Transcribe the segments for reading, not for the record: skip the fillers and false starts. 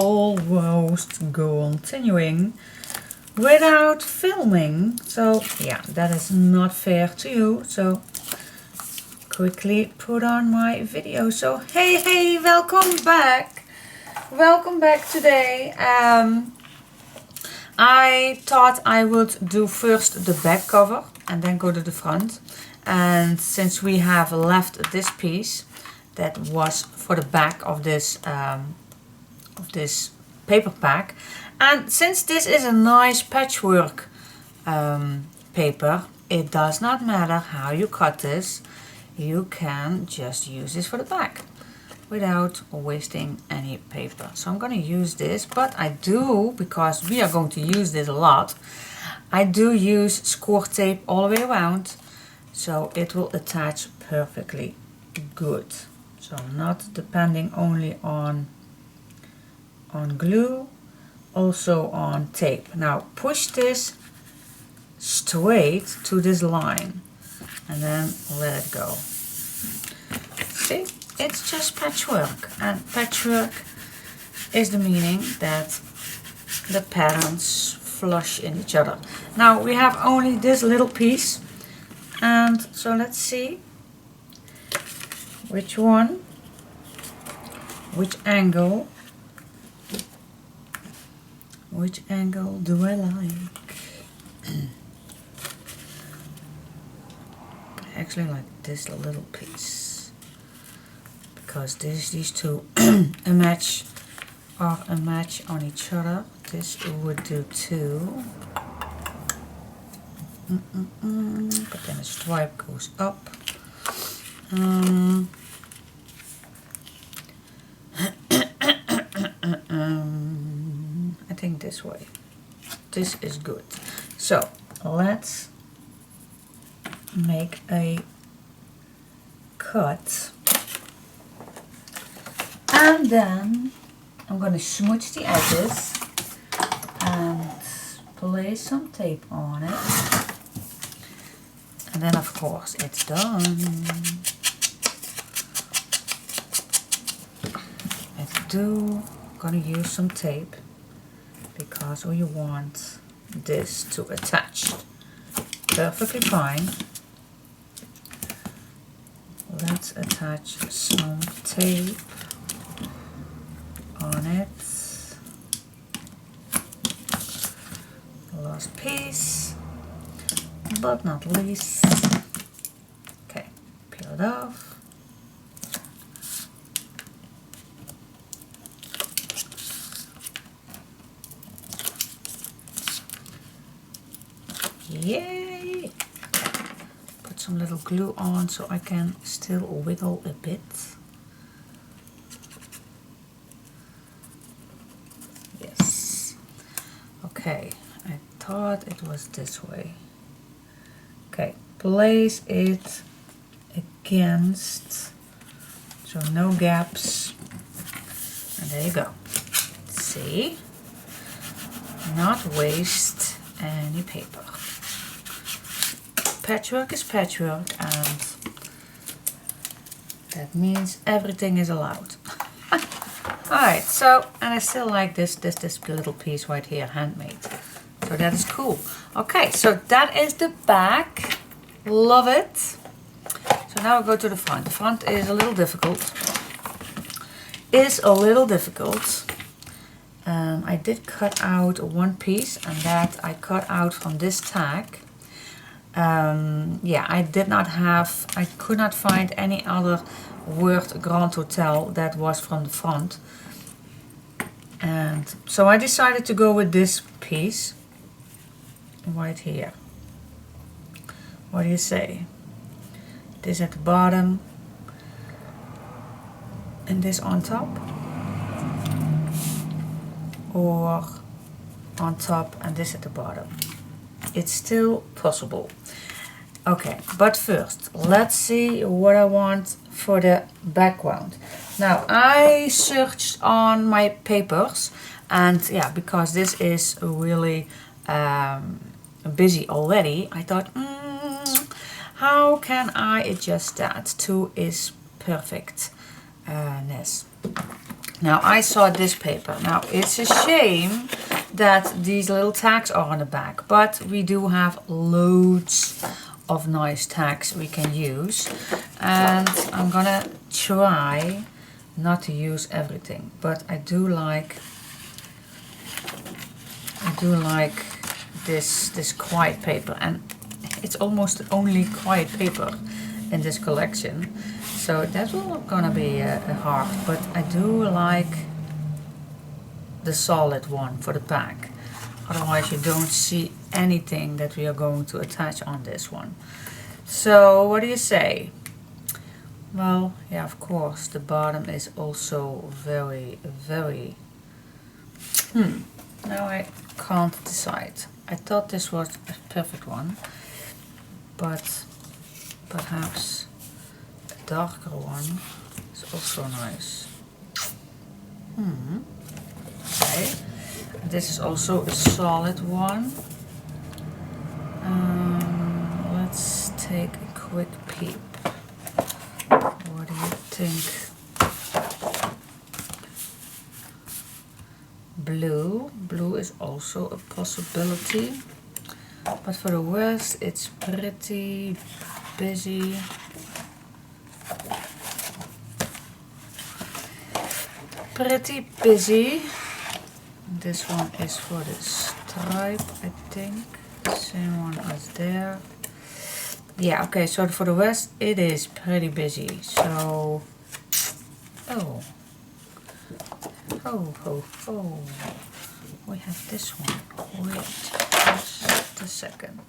almost continuing without filming. So yeah, that is not fair to you. So quickly put on my video. So hey, welcome back. Welcome back today. I thought I would do first the back cover and then go to the front. And since we have left this piece that was for the back of this paper pack, and since this is a nice patchwork paper, it does not matter how you cut this. You can just use this for the back without wasting any paper. So I'm going to use this, but I do, because we are going to use this a lot, I do use score tape all the way around, so it will attach perfectly good. So I'm not depending only on glue, also on tape. Now push this straight to this line and then let it go. See? It's just patchwork, and patchwork is the meaning that the patterns flush in each other. Now we have only this little piece, and so let's see which one, which angle do I like. I actually like this little piece, because these two a match on each other. This would do too. But then a stripe goes up. I think this way. This is good. So let's make a cut. And then I'm going to smudge the edges and place some tape on it. And then of course it's done. I'm going to use some tape because we want this to attach perfectly fine. Let's attach some tape on it. Last piece, but not least. Okay, peel it off. Yay! Put some little glue on so I can still wiggle a bit. Yes. Okay, I thought it was this way. Okay, place it against, so no gaps. And there you go. See? Not waste any paper. Patchwork is patchwork, and that means everything is allowed. Alright, so, and I still like this little piece right here, handmade. So that is cool. Okay, so that is the back. Love it. So now we go to the front. The front is a little difficult. I did cut out one piece, and that I cut out from this tag. Yeah, I could not find any other word Grand Hotel that was from the front. And so I decided to go with this piece right here. What do you say? This at the bottom and this on top, or on top and this at the bottom. It's still possible. Okay, but first let's see what I want for the background. Now I searched on my papers, and yeah, because this is really busy already, I thought, how can I adjust that to its perfectness? Now I saw this paper. Now it's a shame that these little tags are on the back, but we do have loads of nice tags we can use, and I'm gonna try not to use everything, but I do like this quiet paper, and it's almost the only quiet paper in this collection, so that's not gonna be hard, but I do like the solid one for the back. Otherwise you don't see anything that we are going to attach on this one. So what do you say? Well, yeah, of course the bottom is also very now I can't decide. I thought this was a perfect one, but perhaps a darker one is also nice. Okay, this is also a solid one. Let's take a quick peep. What do you think? Blue is also a possibility, but for the rest it's pretty busy. This one is for the stripe, I think. Same one as there. Yeah, okay, so for the rest it is pretty busy. So, oh, we have this one. Wait just a second.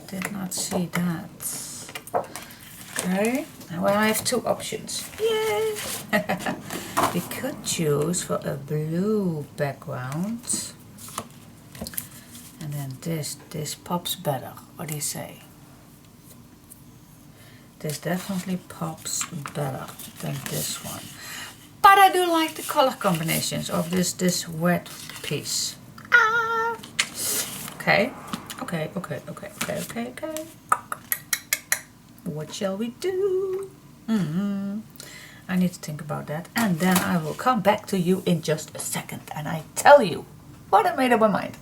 Did not see that. Okay, well I have two options. Yay! We could choose for a blue background, and then this pops better. What do you say? This definitely pops better than this one, but I do like the color combinations of this wet piece. Okay. What shall we do? I need to think about that, and then I will come back to you in just a second and I tell you what I made up my mind.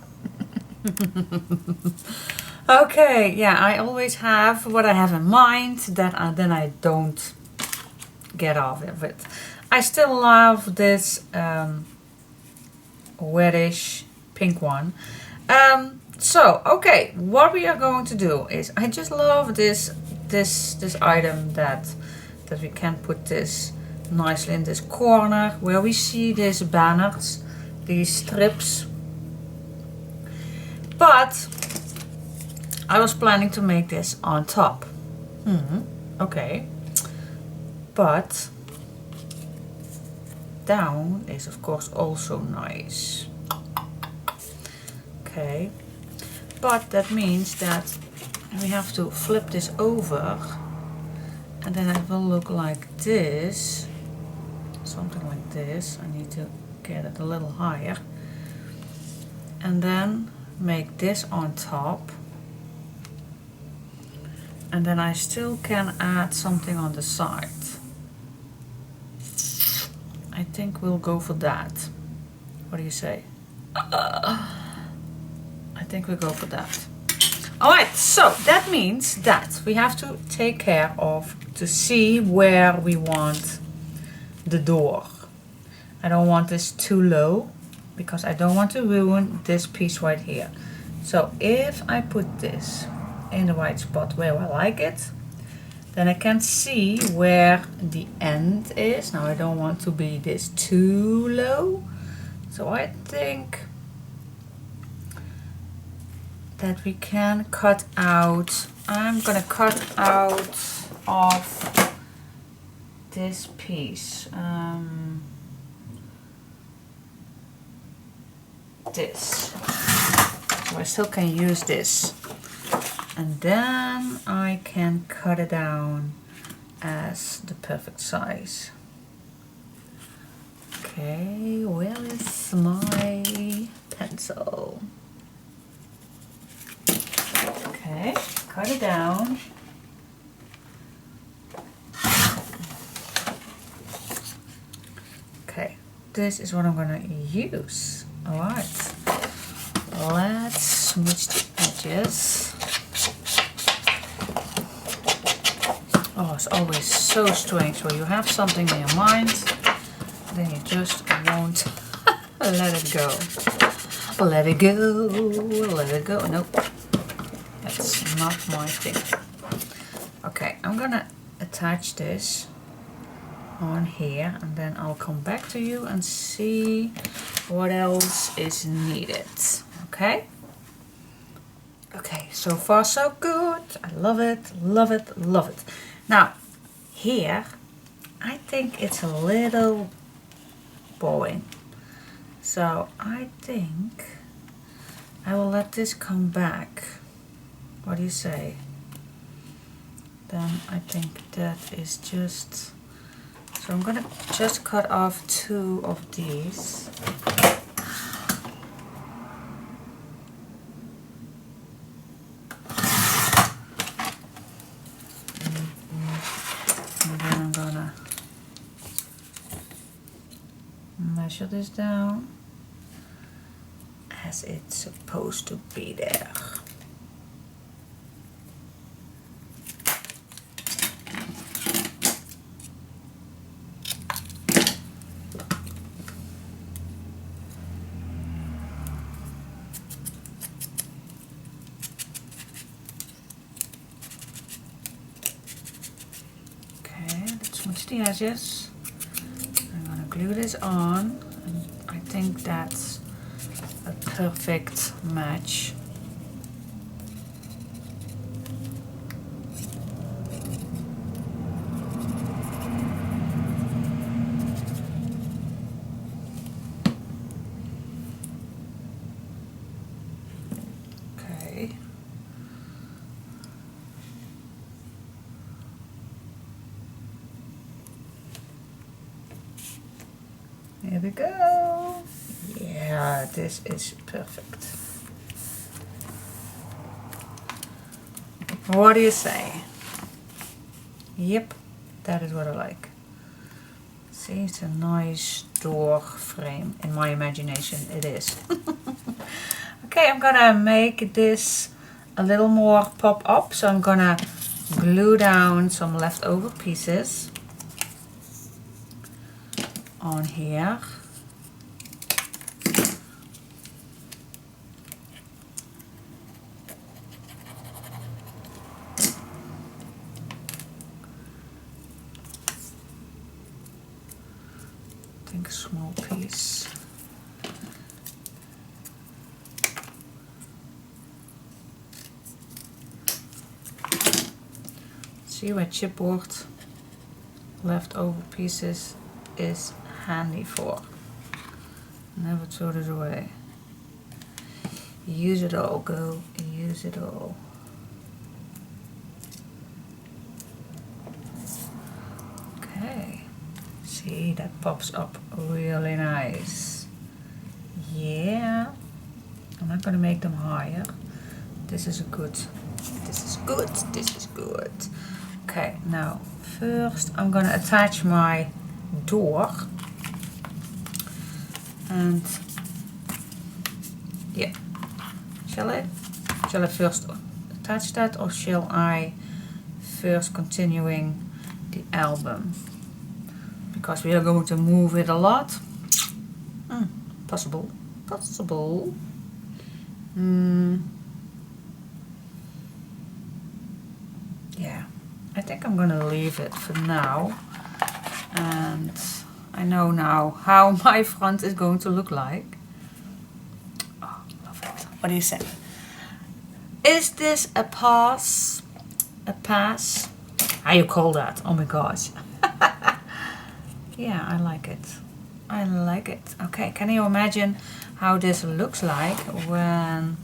Okay, yeah, I always have what I have in mind, that then I don't get off of it. I still love this reddish pink one. So okay, what we are going to do is, I just love this item that we can put this nicely in this corner where we see these banners, these strips. But I was planning to make this on top. Okay, but down is of course also nice. Okay, but that means that we have to flip this over, and then it will look like this, something like this. I need to get it a little higher, and then make this on top, and then I still can add something on the side. I think we'll go for that. What do you say? I think we'll go for that. Alright, so that means that we have to take care of, to see where we want the door. I don't want this too low, because I don't want to ruin this piece right here. So if I put this in the right spot where I like it, then I can see where the end is. Now I don't want to be this too low, so I think that we can cut out, I'm gonna cut out of this piece, this, so I still can use this, and then I can cut it down as the perfect size. Okay, where is my pencil? Okay, cut it down. Okay, this is what I'm gonna use. All right, let's smooch the edges. Oh, it's always so strange when you have something in your mind, then you just won't let it go. Let it go, let it go. Nope, that's not my thing. Okay, I'm gonna attach this on here and then I'll come back to you and see what else is needed. Okay? Okay, so far so good. I love it, love it, love it. Now, here, I think it's a little boring. So I think I will let this come back. What do you say? Then I think that is just... So I'm gonna just cut off 2 of these. And then I'm gonna measure this down as it's supposed to be there. Smooch the edges. I'm gonna glue this on, and I think that's a perfect match. Okay. Here we go. Yeah, this is perfect. What do you say? Yep, that is what I like. See, it's a nice door frame. In my imagination, it is. Okay, I'm gonna make this a little more pop up. So I'm gonna glue down some leftover pieces on here. I think a small piece. See where chipboard leftover pieces is handy for. Never throw this away. Use it all, go use it all. Okay, see, that pops up really nice. Yeah, I'm not gonna make them higher. This is good. This is good. This is good. Okay, now first I'm gonna attach my door. And yeah, shall I first attach that, or shall I first continuing the album? Because we are going to move it a lot. Possible. Yeah, I think I'm gonna leave it for now. And I know now how my front is going to look like. Oh, love it. What do you say? Is this a pass? A pass? How you call that? Oh my gosh. Yeah, I like it. I like it. Okay, can you imagine how this looks like when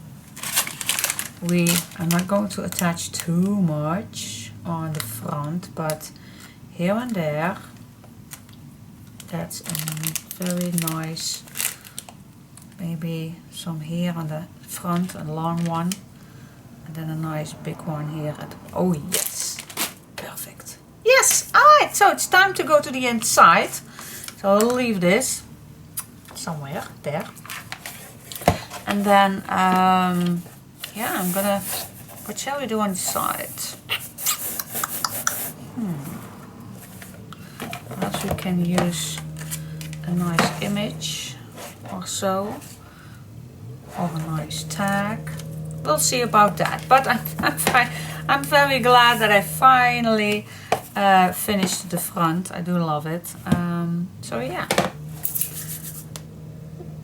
I'm not going to attach too much on the front, but here and there. That's a very nice, maybe some here on the front, a long one, and then a nice big one here at, oh yes, perfect. Yes, alright, so it's time to go to the inside. So I'll leave this somewhere there. And then, yeah, I'm gonna, what shall we do on the side? Perhaps we can use a nice image or so, or a nice tag. We'll see about that. But I'm very glad that I finally finished the front. I do love it. So yeah,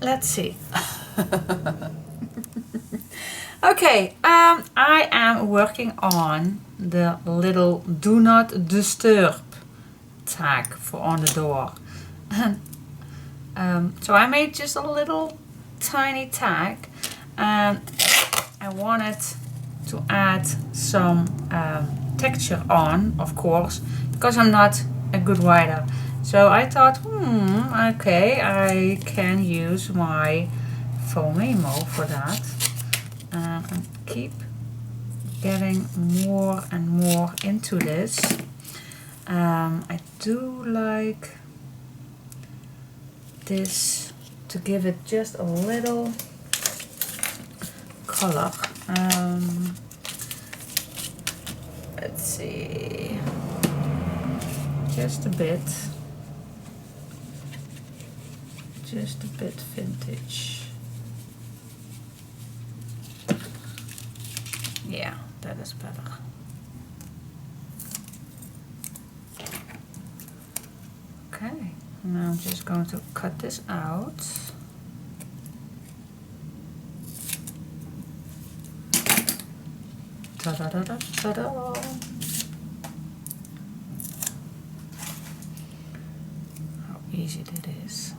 let's see. Okay, I am working on the little do not disturb tag for on the door. So I made just a little tiny tag, and I wanted to add some texture on, of course, because I'm not a good writer. So I thought, okay, I can use my foam memo for that, and keep getting more and more into this. I do like this to give it just a little color. Let's see, just a bit vintage. Yeah, that is better. Okay, now I'm just going to cut this out. Ta-da-da-da, ta-da! How easy that is.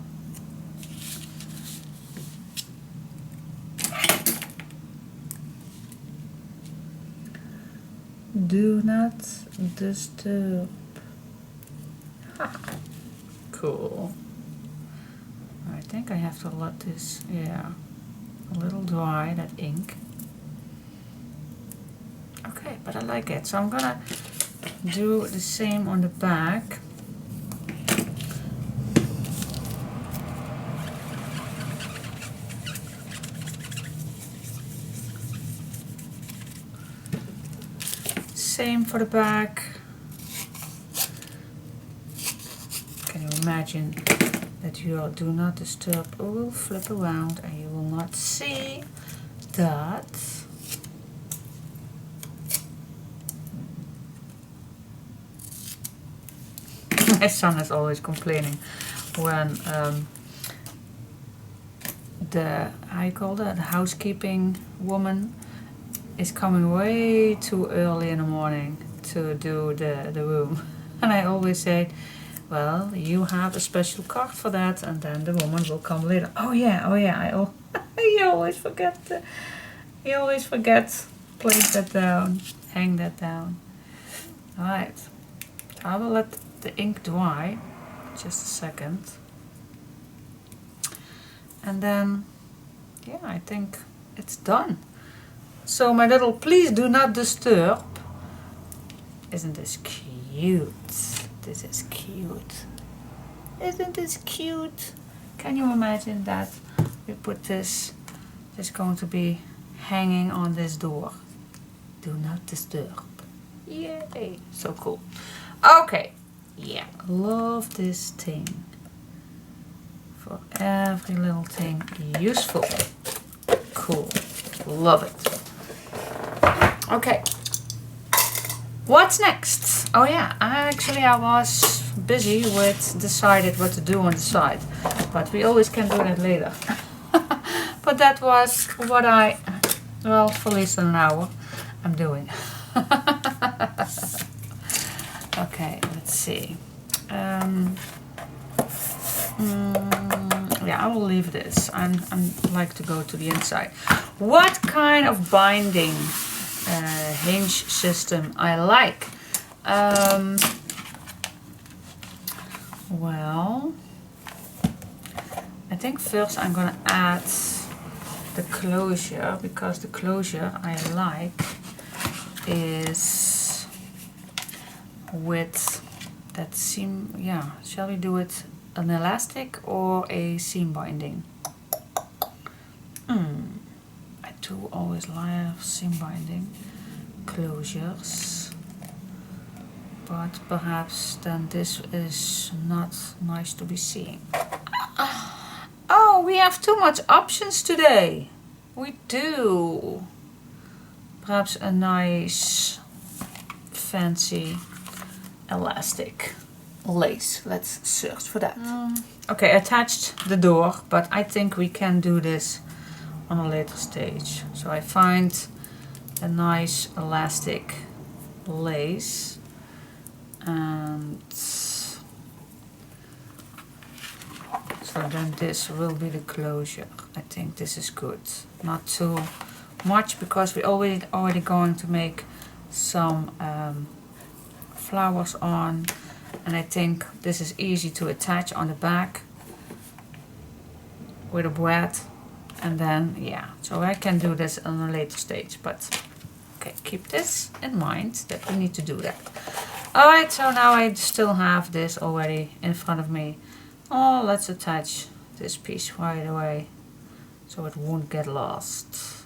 Do not disturb. Cool. I think I have to let this, yeah, a little dry, that ink. Okay, but I like it. So I'm gonna do the same on the back. Same for the back. Can you imagine that your do not disturb will flip around and you will not see that. My son is always complaining when the, how you call that, the housekeeping woman is coming way too early in the morning to do the room. And I always say, well, you have a special card for that, and then the woman will come later. Oh yeah, you always forget, place that down, hang that down. Alright, I will let the ink dry, just a second. And then, yeah, I think it's done. So my little please do not disturb. Isn't this cute? This is cute. Isn't this cute? Can you imagine that we put this, it's going to be hanging on this door. Do not disturb. Yay, so cool. Okay, yeah, love this thing. For every little thing useful. Cool, love it. Okay, what's next? Oh yeah, I was busy with decided what to do on the side, but we always can do that later. But that was what I, well, for at least an hour, I'm doing. Okay, let's see. Yeah, I will leave this. I'm like to go to the inside. What kind of binding hinge system I like? Well, I think first I'm gonna add the closure, because the closure I like is with that seam. Yeah, shall we do it an elastic or a seam binding? I do always like seam binding closures, but perhaps then this is not nice to be seen. Oh, we have too much options today. We do. Perhaps a nice fancy elastic lace. Let's search for that. Okay, attached the door, but I think we can do this on a later stage. So I find a nice elastic lace, and so then this will be the closure. I think this is good. Not too much because we already going to make some flowers on, and I think this is easy to attach on the back with a brad, and then yeah, so I can do this on a later stage, but okay, keep this in mind that we need to do that. Alright, so now I still have this already in front of me. Oh, let's attach this piece right away so it won't get lost.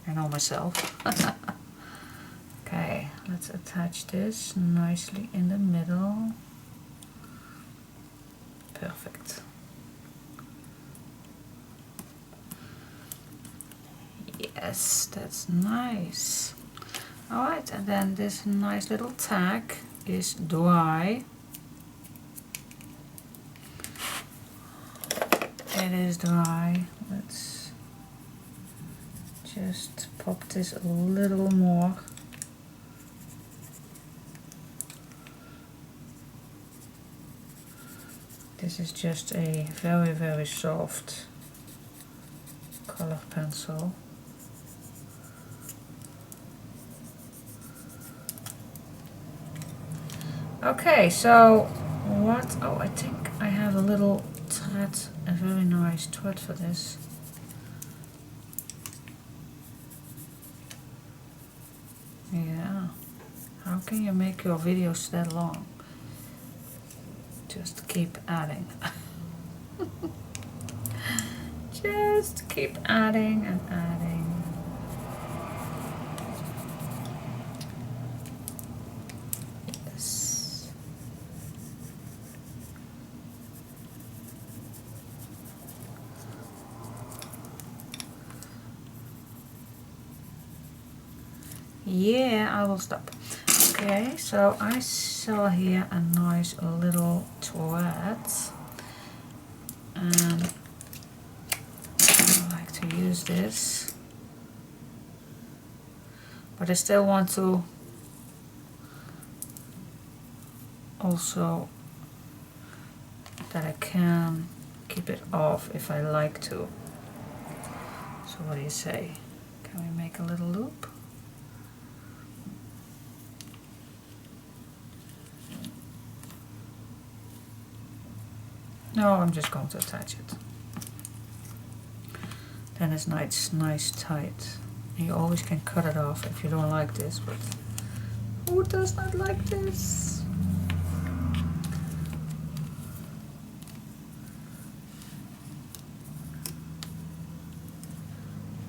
I know myself. Okay, let's attach this nicely in the middle. Perfect. Yes, that's nice. Alright, and then this nice little tag is dry. It is dry. Let's just pop this a little more. This is just a very, very soft color pencil. Okay, so what? Oh, I think I have a little thread, a very nice thread for this. Yeah, how can you make your videos that long? Just keep adding. Just keep adding and adding. Yes. Yeah, I will stop. Okay, so I saw here a nice little thread, and I like to use this, but I still want to also that I can keep it off if I like to. So what do you say? Can we make a little loop? No, I'm just going to attach it. Then it's nice tight. And you always can cut it off if you don't like this, but who does not like this?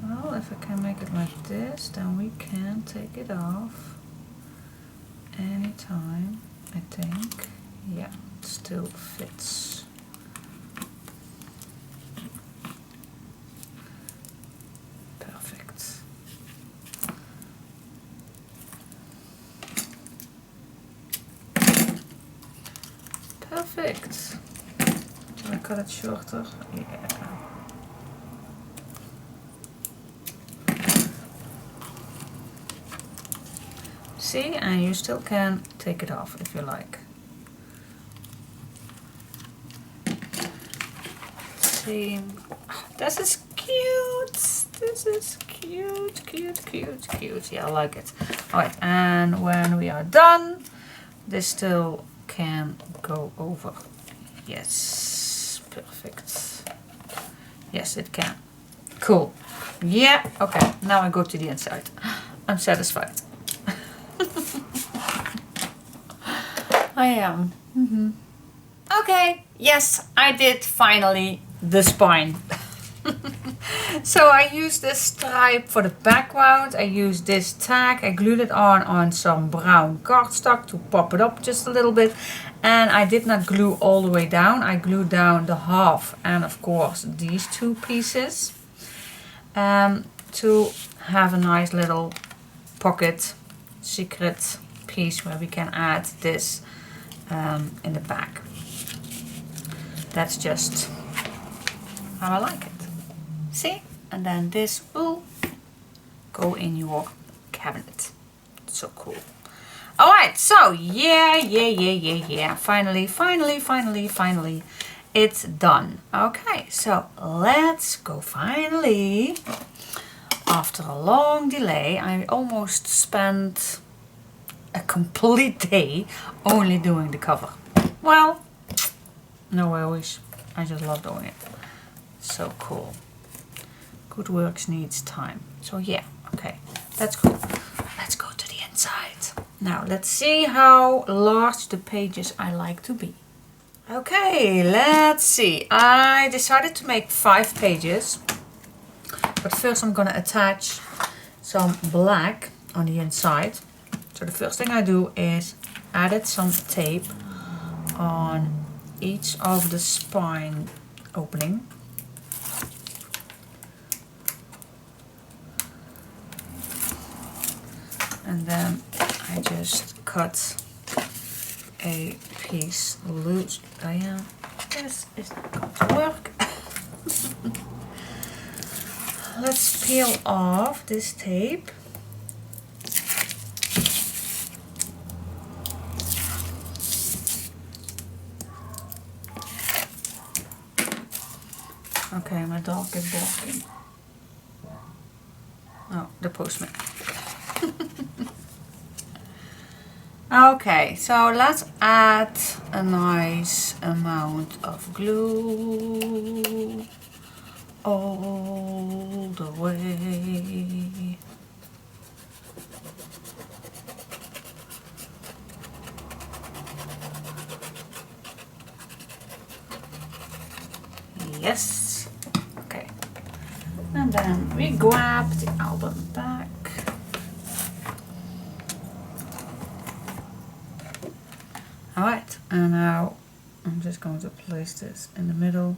Well, if I can make it like this, then we can take it off anytime, I think. Yeah, it still fits. Perfect. Can I cut it shorter? Yeah. See, and you still can take it off if you like. See, this is cute. This is cute, cute, cute, cute. Yeah, I like it. Alright, and when we are done, this still can go over. Yes, perfect. Yes, it can. Cool. Yeah, okay. Now I go to the inside. I'm satisfied. I am. Okay, yes, I did finally the spine. So I used this stripe for the background. I used this tag. I glued it on some brown cardstock to pop it up just a little bit. And I did not glue all the way down. I glued down the half and of course these two pieces to have a nice little pocket secret piece where we can add this in the back. That's just how I like it. See? And then this will go in your cabinet. So cool. Alright, so yeah. Finally, it's done. Okay, so let's go finally. After a long delay, I almost spent a complete day only doing the cover. Well, no worries. I just love doing it. So cool. Good work needs time. So yeah, okay, that's cool. Let's go to the inside. Now let's see how large the pages I like to be. Okay, let's see. I decided to make 5 pages. But first I'm gonna attach some black on the inside. So the first thing I do is added some tape on each of the spine opening. And then I just cut a piece loose. Oh yeah, this is not going to work. Let's peel off this tape. Okay, my dog is barking. Oh, the postman. Okay, so let's add a nice amount of glue all the way. Yes. Okay. And then we grab the album back. Alright, and now I'm just going to place this in the middle.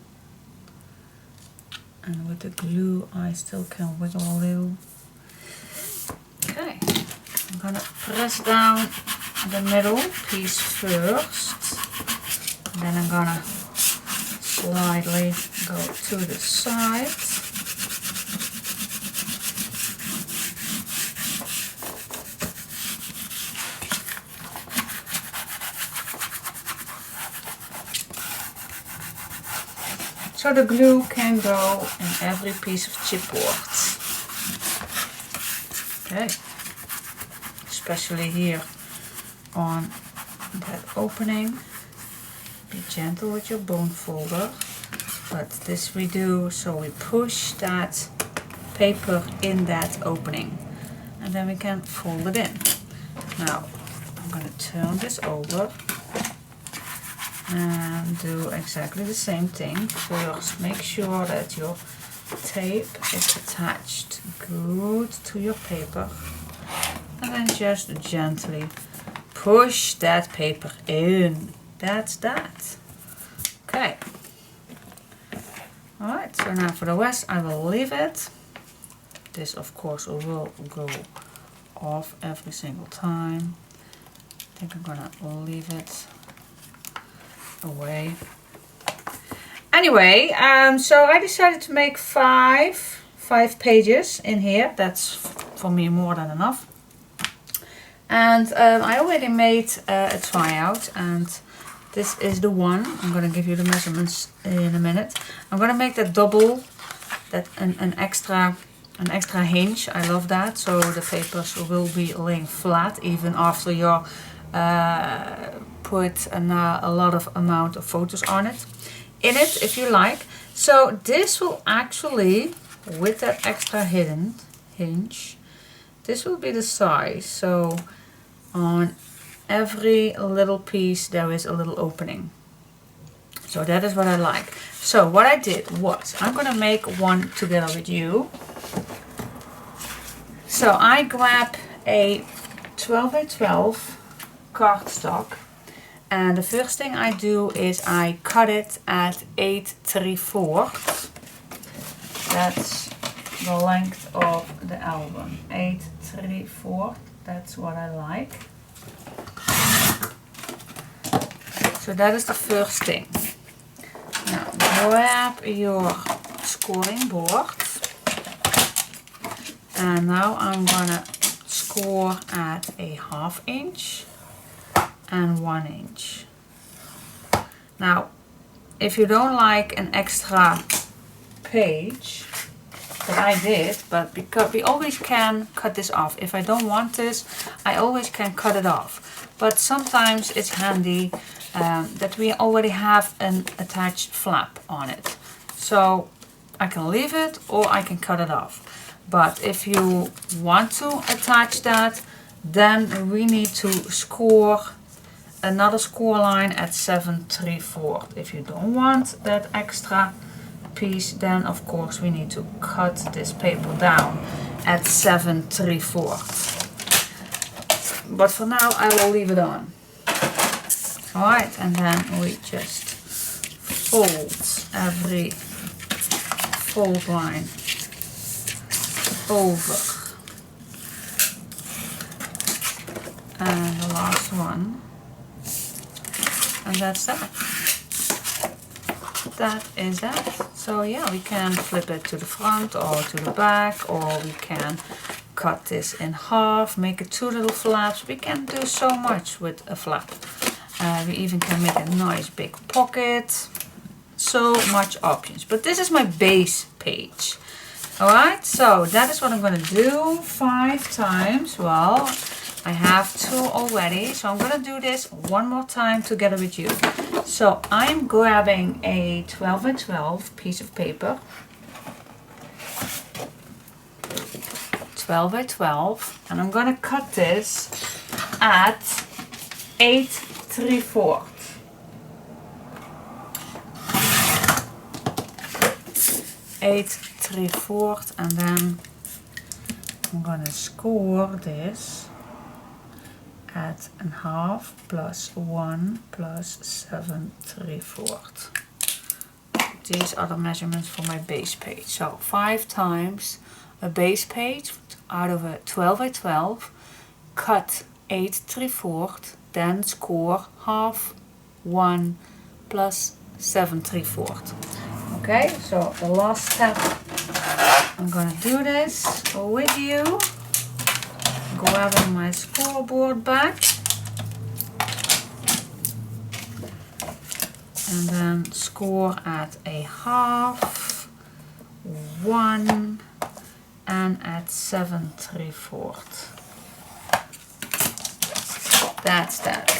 And with the glue I still can wiggle a little. Okay, I'm gonna press down the middle piece first. And then I'm gonna slightly go to the sides. So the glue can go in every piece of chipboard. Okay, especially here on that opening. Be gentle with your bone folder, but this we do so we push that paper in that opening and then we can fold it in. Now I'm going to turn this over and do exactly the same thing. First, make sure that your tape is attached good to your paper and then just gently push that paper in. That's that. Okay. Alright, so now for the rest I will leave it. This of course will go off every single time. I think I'm gonna leave it away. Anyway, so I decided to make five pages in here. That's for me more than enough. And I already made a tryout, and this is the one. I'm gonna give you the measurements in a minute. I'm gonna make that double, that an extra hinge. I love that. So the papers will be laying flat even after you're put a lot of amount of photos on it, if you like. So this will actually, with that extra hinge, this will be the size. So on every little piece there is a little opening. So that is what I like. So what I did was, I'm gonna make one together with you. So I grab a 12 by 12 cardstock, and the first thing I do is I cut it at 8 3/4. That's the length of the album. 8 3/4. That's what I like. So that is the first thing. Now grab your scoring board, and now I'm gonna score at a 1/2 inch and 1 inch. Now, if you don't like an extra page that I did, but because we always can cut this off. If I don't want this, I always can cut it off. But sometimes it's handy that we already have an attached flap on it. So I can leave it or I can cut it off. But if you want to attach that, then we need to score another score line at 7 3/4. If you don't want that extra piece, then of course we need to cut this paper down at 7 3/4. But for now I will leave it on. Alright, and then we just fold every fold line over, and the last one, and that's that. That is that. So yeah, we can flip it to the front or to the back, or we can cut this in half, make it 2 little flaps. We can do so much with a flap. We even can make a nice big pocket. So much options. But this is my base page. Alright, so that is what I'm going to do 5 times. Well, I have 2 already, so I'm going to do this one more time together with you. So I'm grabbing a 12 by 12 piece of paper. 12 by 12, and I'm going to cut this at 8 3/4. 8 3/4, and then I'm gonna score this at a 1/2 plus 1 plus 7 3/4. These are the measurements for my base page. So 5 times a base page out of a 12 by 12, cut 8 3/4, then score 1/2, 1 plus 7 3/4. Okay, so the last step, I'm gonna do this with you, grabbing my scoreboard back, and then score at a 1/2, 1, and at 7 3/4. That's that.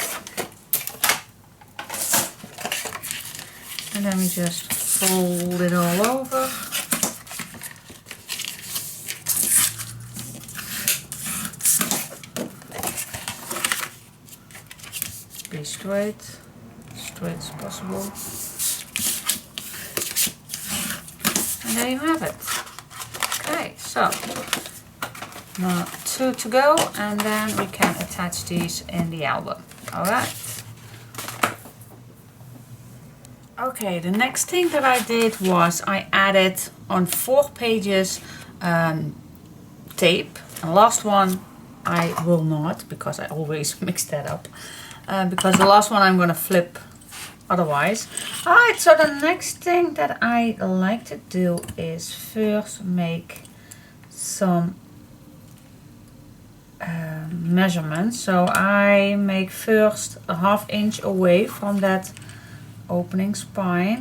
And then we just fold it all over. Be straight as possible. And there you have it. Okay, so now 2 to go, and then we can attach these in the album. Alright. Okay, the next thing that I did was I added on 4 pages tape. And last one I will not, because I always mix that up. Because the last one I'm going to flip otherwise. Alright, so the next thing that I like to do is first make some measurements. So I make first a 1/2 inch away from that opening spine,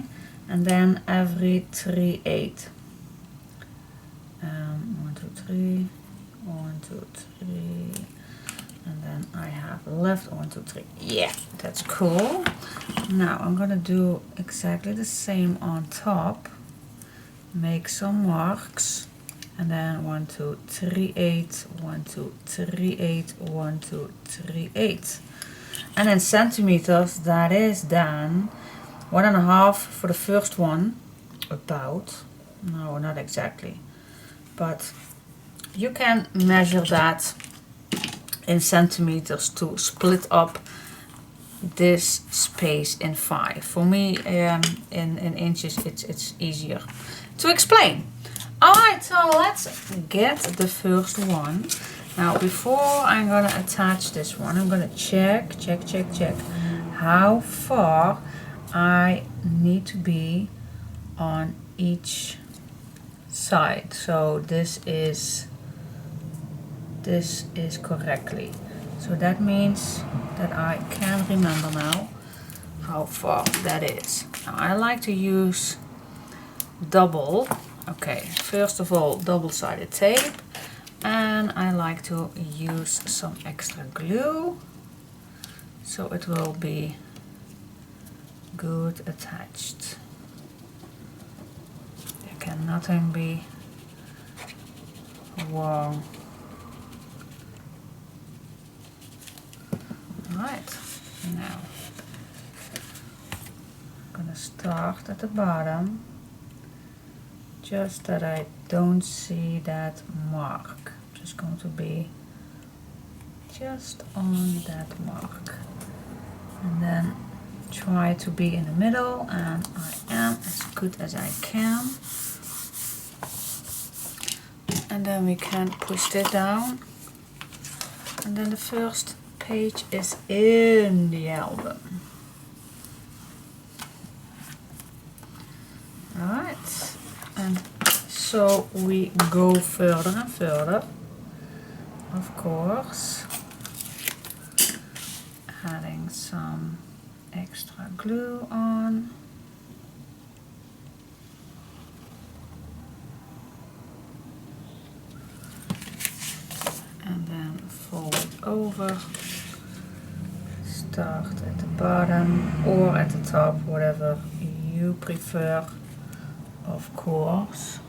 and then every 3/8. 1 2 3, 1 2 3, and then I have left 1 2 3. Yeah, that's cool. Now I'm gonna do exactly the same on top. Make some marks, and then 1 2 3/8, 1 2 3/8, 1 2 3/8. And in centimeters, that is then 1.5 for the first one, about, no, not exactly, but you can measure that in centimeters to split up this space in 5. For me, in inches, it's easier to explain. Alright, so let's get the first one. Now, before I'm gonna attach this one, I'm gonna check how far I need to be on each side. So this is correctly. So that means that I can remember now how far that is. Now I like to use double, okay, first of all double-sided tape, and I like to use some extra glue so it will be good attached. There can nothing be wrong. Right, now I'm gonna start at the bottom, just that I don't see that mark. Just going to be just on that mark, and then try to be in the middle, and I am as good as I can. And then we can push this down, and then the first page is in the album. Alright, and so we go further and further, of course, adding some extra glue on. And then fold it over. Start at the bottom or at the top, whatever you prefer, of course.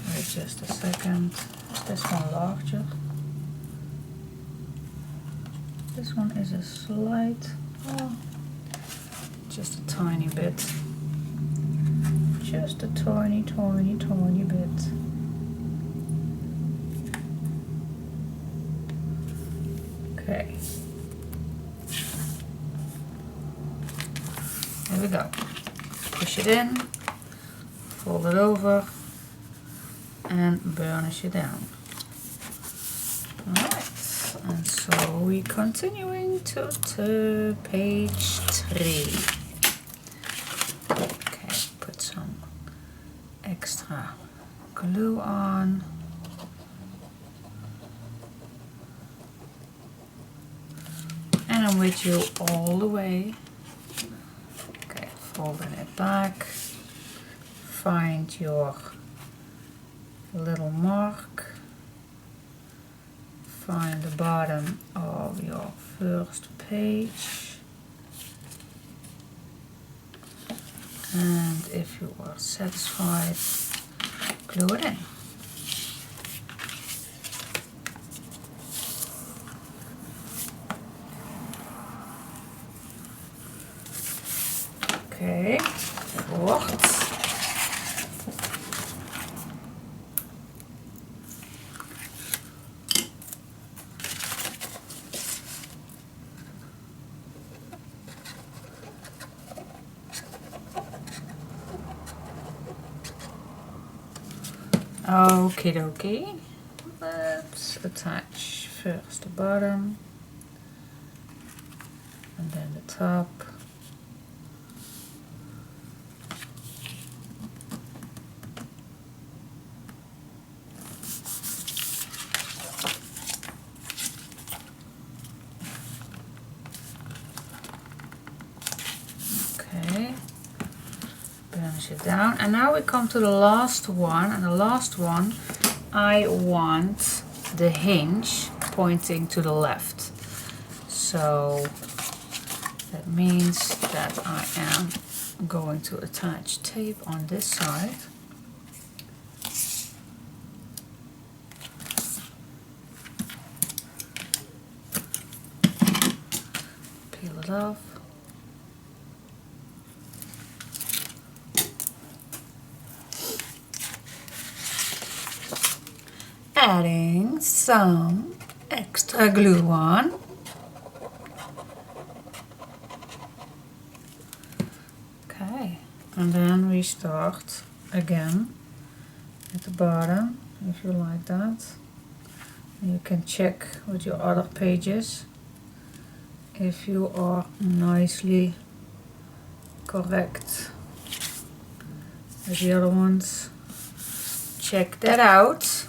Wait just a second. Is this one larger? This one is a slight, oh, just a tiny bit. Just a tiny bit. Okay. There we go. Push it in, fold it over, and burnish it down. Alright, and so we continuing to page 3. Okay, put some extra glue on. And I'm with you all the way. Okay, folding it back. Find your little mark. Find the bottom of your first page. And if you are satisfied, glue it in. Okay, wordt. Okie dokie. Let's attach first the bottom and then the top. Okay, burnish it down, and now we come to the last one, and the last one I want the hinge pointing to the left. So that means that I am going to attach tape on this side. Peel it off. adding some extra glue on. Okay, and then we start again at the bottom, if you like that. You can check with your other pages if you are nicely correct with the other ones. Check that out.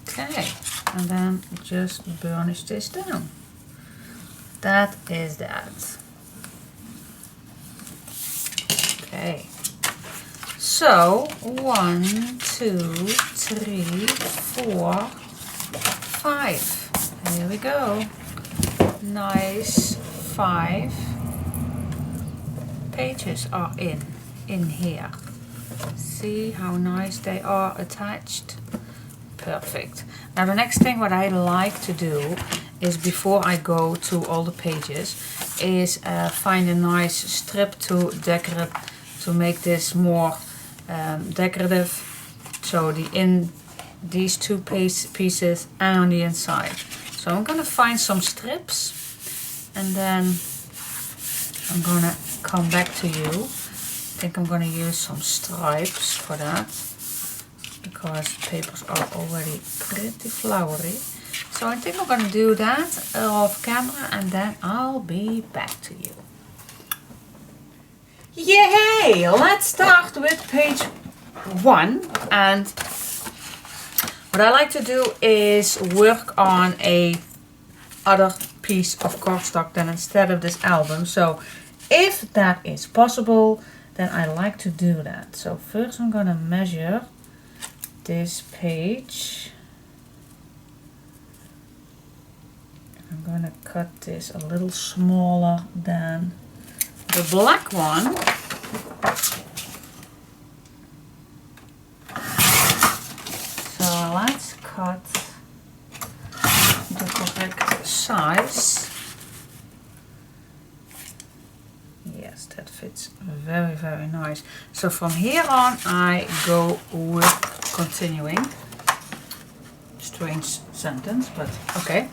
Okay, and then just burnish this down. That is that. Okay, so 1, 2, 3, 4, 5. Here we go. Nice 5 pages are in here. See how nice they are attached? Perfect. Now the next thing what I like to do is, before I go to all the pages, is find a nice strip to decorate, to make this more decorative. So these two pieces and on the inside. So I'm gonna find some strips and then I'm gonna come back to you. I think I'm gonna use some stripes for that, because the papers are already pretty flowery. So I think I'm gonna do that off camera and then I'll be back to you. Yay! Let's start with page 1, and what I like to do is work on a other piece of cardstock then instead of this album. So if that is possible, then I like to do that. So first I'm gonna measure this page. I'm gonna cut this a little smaller than the black one. So let's cut the correct size. Yes, that fits very, very nice. So from here on I go with continuing. Strange sentence, but okay.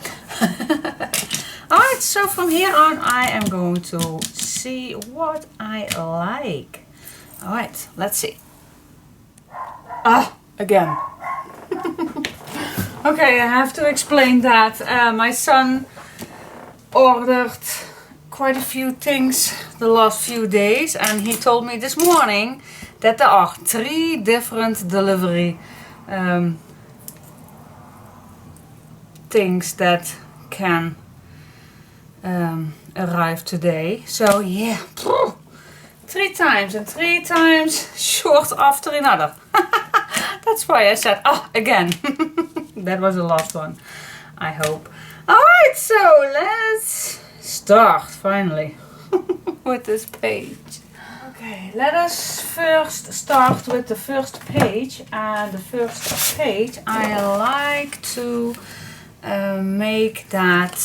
Alright, so from here on I am going to see what I like. Alright, let's see. Again. Okay, I have to explain that. My son ordered quite a few things the last few days, and he told me this morning that there are 3 different delivery things that can arrive today. So yeah, 3 times and 3 times short after another. That's why I said, again. That was the last one, I hope. Alright, so let's start finally with this page. Okay, let us first start with the first page. And the first page I like to make that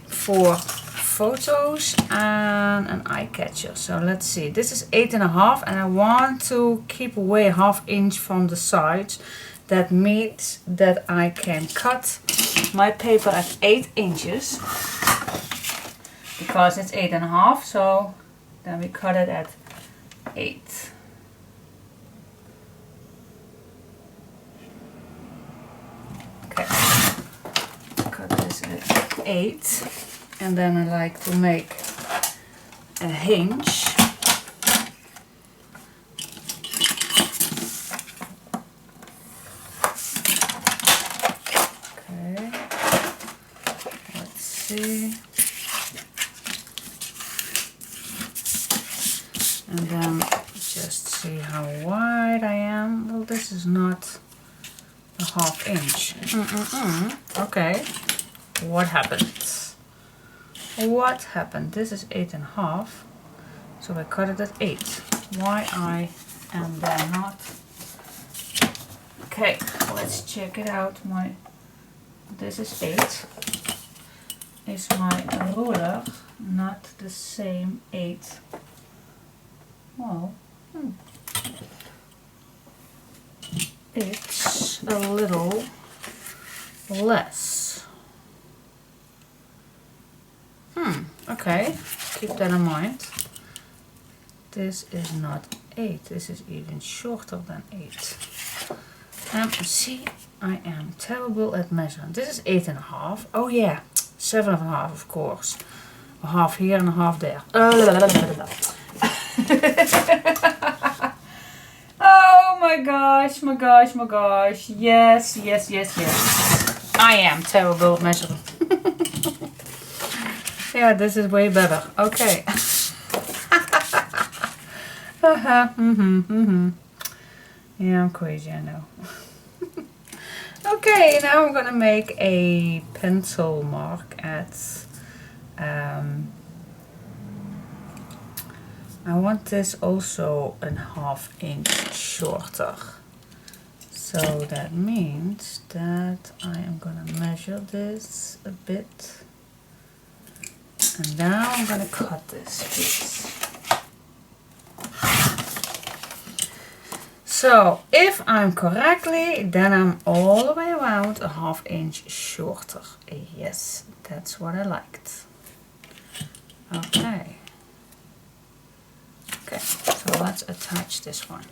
for photos and an eye catcher. So let's see, this is 8.5 and I want to keep away 1/2 inch from the sides. That means that I can cut my paper at 8 inches because it's 8.5, so then we cut it at 8. Okay, cut this at 8, and then I like to make a hinge. Okay, let's see. And then just see how wide I am. Well, this is not a 1/2 inch. Okay, what happened? What happened? This is 8.5, so I cut it at 8. Why I am there not? Okay, let's check it out. This is 8. Is my ruler not the same 8? Well, it's a little less. Okay, keep that in mind. This is not 8, this is even shorter than 8. And see, I am terrible at measuring. This is 8.5. Oh yeah, 7.5 of course. A half here and a half there. Oh my gosh, my gosh, my gosh. Yes, yes, yes, yes. I am terrible at measuring. Yeah, this is way better. Okay. Yeah, I'm crazy, I know. Okay, now I'm gonna make a pencil mark at I want this also a ½ inch shorter. So that means that I am gonna measure this a bit. And now I'm gonna cut this piece. So if I'm correctly, then I'm all the way around a ½ inch shorter. Yes, that's what I liked. Okay. Okay, so let's attach this one.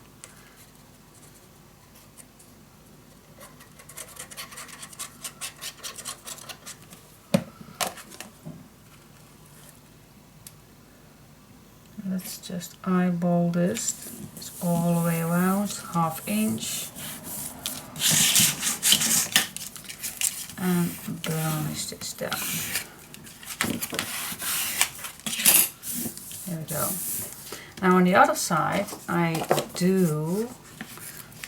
Let's just eyeball this. It's all the way around, ½ inch. And burnish this down. There we go. Now on the other side, I do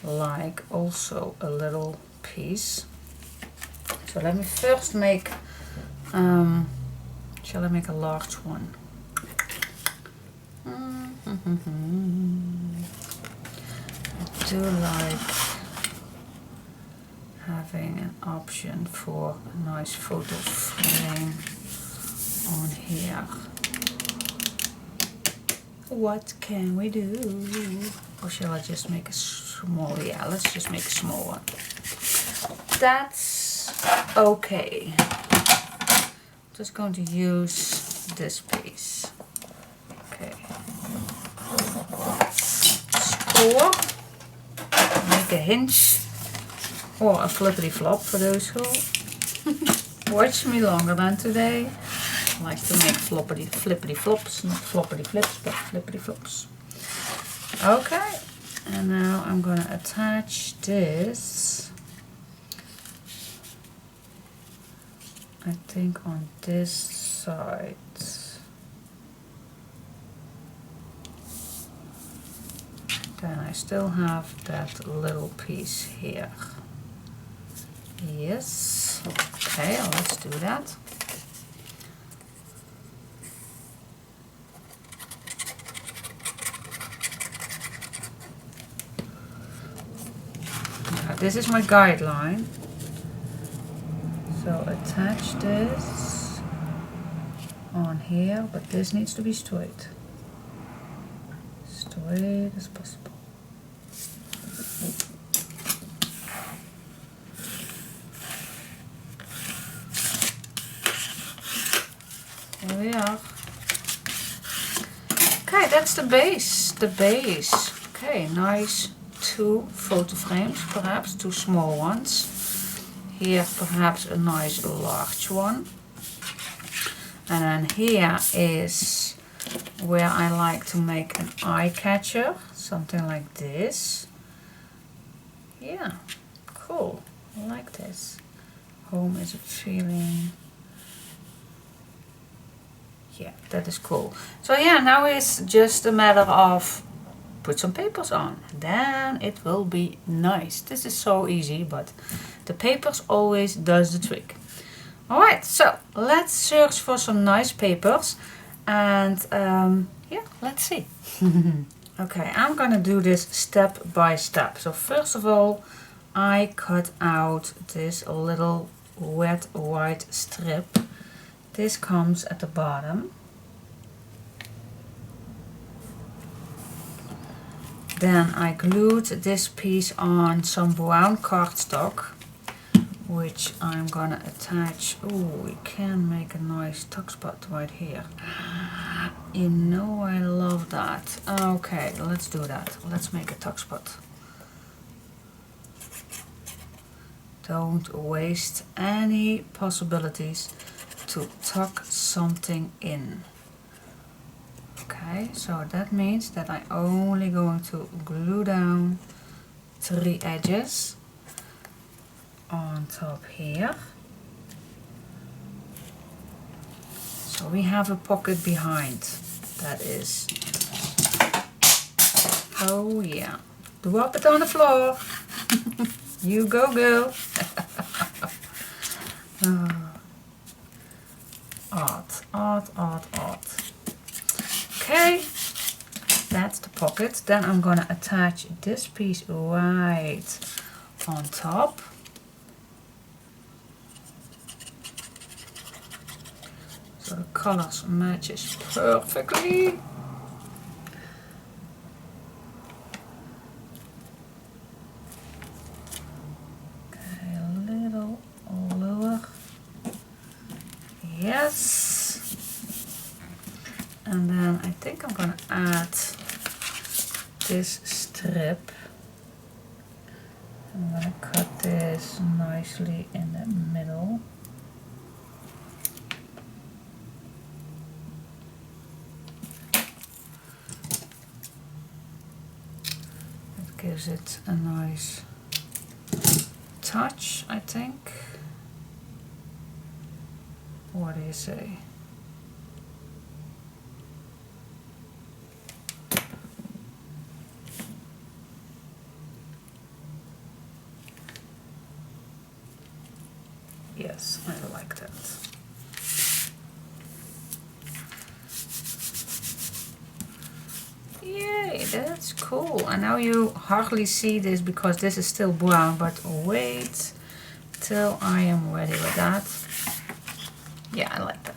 like also a little piece. So let me first make, shall I make a large one? I do like having an option for a nice photo frame on here. What can we do? Or shall I just make a small? Yeah, let's just make a small one. That's okay. Just going to use this piece. Okay. Score. Make a hinge or a flippity flop for those who watch me longer than today. I like to make flippity flops, not floppity flips, but flippity flops. Okay, and now I'm gonna attach this, I think, on this side. Then I still have that little piece here. Yes, okay, let's do that. This is my guideline. So attach this on here, but this needs to be straight. Straight as possible. There we are. Okay, that's the base. The base. Okay, nice. 2 photo frames, perhaps 2 small ones. Here perhaps a nice large one. And then here is where I like to make an eye catcher, something like this. Yeah, cool. I like this. Home is a feeling. Yeah, that is cool. So yeah, now it's just a matter of put some papers on, then it will be nice. This is so easy, but the papers always does the trick. Alright, so let's search for some nice papers and yeah, let's see. Okay, I'm gonna do this step by step. So first of all, I cut out this little wet white strip. This comes at the bottom. Then I glued this piece on some brown cardstock, which I'm gonna attach. Oh, we can make a nice tuck spot right here. You know I love that. Okay, let's do that. Let's make a tuck spot. Don't waste any possibilities to tuck something in. Okay, so that means that I'm only going to glue down 3 edges on top here. So we have a pocket behind. That is, oh yeah, drop it on the floor. You go, girl. Art. Okay, that's the pocket. Then I'm gonna attach this piece right on top. So the colors matches perfectly. Okay, a little lower. Yes. And then I think I'm gonna add this strip. I'm gonna cut this nicely in the middle. It gives it a nice touch, I think. What do you say? Yes, I like that. Yay, that's cool. And now you hardly see this because this is still brown, but wait till I am ready with that. Yeah, I like that.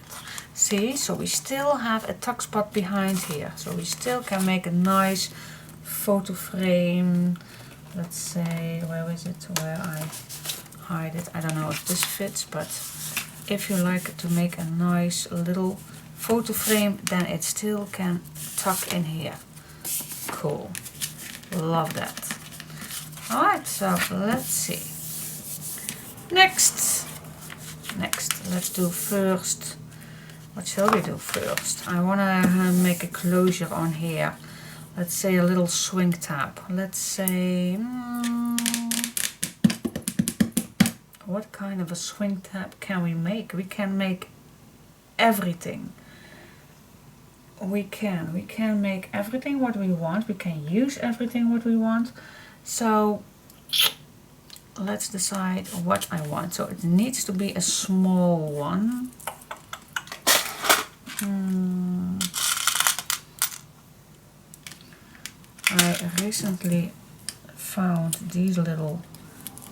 See, so we still have a tuck spot behind here. So we still can make a nice photo frame. Let's say, where is it? Where I hide it. I don't know if this fits, but if you like to make a nice little photo frame, then it still can tuck in here. Cool. Love that. Alright, so let's see. Next, let's do first. What shall we do first? I want to make a closure on here. Let's say a little swing tab. Let's say, what kind of a swing tab can we make? We can make everything. We can make everything what we want. We can use everything what we want. So let's decide what I want. So it needs to be a small one. I recently found these little